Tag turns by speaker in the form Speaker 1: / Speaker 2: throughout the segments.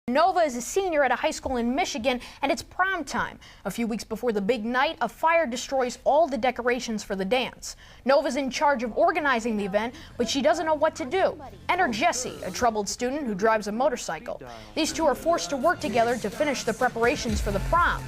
Speaker 1: Nova is a senior at a high school in Michigan, and it's prom time. A few weeks before the big night, a fire destroys all the decorations for the dance. Nova's in charge of organizing the event, but she doesn't know what to do. Enter Jesse, a troubled student who drives a motorcycle. These two are forced to work together to finish the preparations for the prom.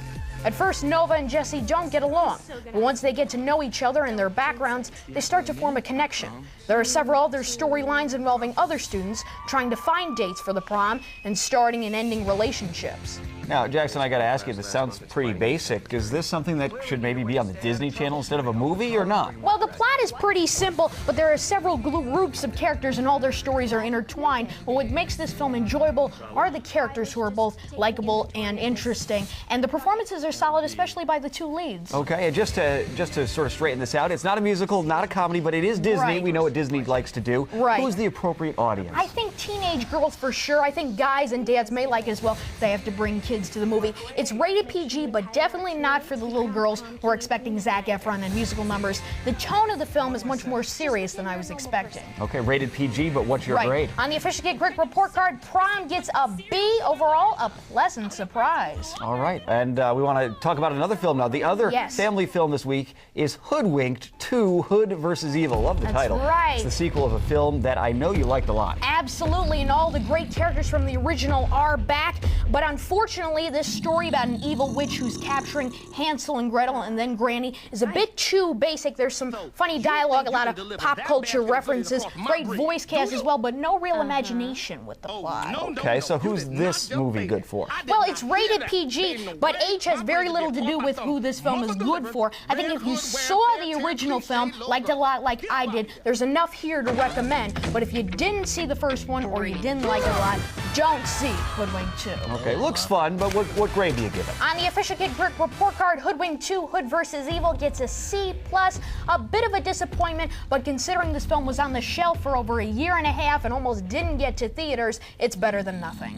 Speaker 1: At first, Nova and Jesse don't get along, but once they get to know each other and their backgrounds, they start to form a connection. There are several other storylines involving other students trying to find dates for the prom and starting and ending relationships.
Speaker 2: Now, Jackson, I got to ask you, this sounds pretty basic. Is this something that should maybe be on the Disney Channel instead of a movie or not?
Speaker 1: Well, the plot is pretty simple, but there are several groups of characters and all their stories are intertwined. But what makes this film enjoyable are the characters who are both likable and interesting. And the performances are solid, especially by the two leads.
Speaker 2: Okay, and just to sort of straighten this out, it's not a musical, not a comedy, but it is Disney.
Speaker 1: Right.
Speaker 2: We know what Disney likes to do.
Speaker 1: Right.
Speaker 2: Who's the appropriate audience?
Speaker 1: I think teenage girls for sure. I think guys and dads may like it as well. They have to bring kids to the movie. It's rated PG, but definitely not for the little girls who are expecting Zac Efron and musical numbers. The tone of the film is much more serious than I was expecting.
Speaker 2: Okay, rated PG, but what's your grade?
Speaker 1: On the Official Kid Quick report card, Prom gets a B. Overall, a pleasant surprise.
Speaker 2: All right, and we want to talk about another film now. The other family film this week is Hoodwinked 2, Hood versus Evil. Love the title.
Speaker 1: That's right.
Speaker 2: It's the sequel of a film that I know you liked a lot.
Speaker 1: Absolutely, and all the great characters from the original are back. But unfortunately, this story about an evil witch who's capturing Hansel and Gretel and then Granny is a bit too basic. There's some funny dialogue, a lot of pop culture references, great voice cast as well, but no real imagination with the plot.
Speaker 2: Okay, so who's this movie good for?
Speaker 1: Well, it's rated PG, but age has very little to do with who this film is good for. I think if you saw the original film, liked it a lot like I did, there's enough here to recommend. But if you didn't see the first one or you didn't like it a lot, don't see Hoodwinked 2.
Speaker 2: Okay, looks fun, but what grade do you give it?
Speaker 1: On the Official Kid Quick report card, Hoodwinked 2, Hood versus Evil gets a C+. A bit of a disappointment, but considering this film was on the shelf for over a year and a half and almost didn't get to theaters, it's better than nothing.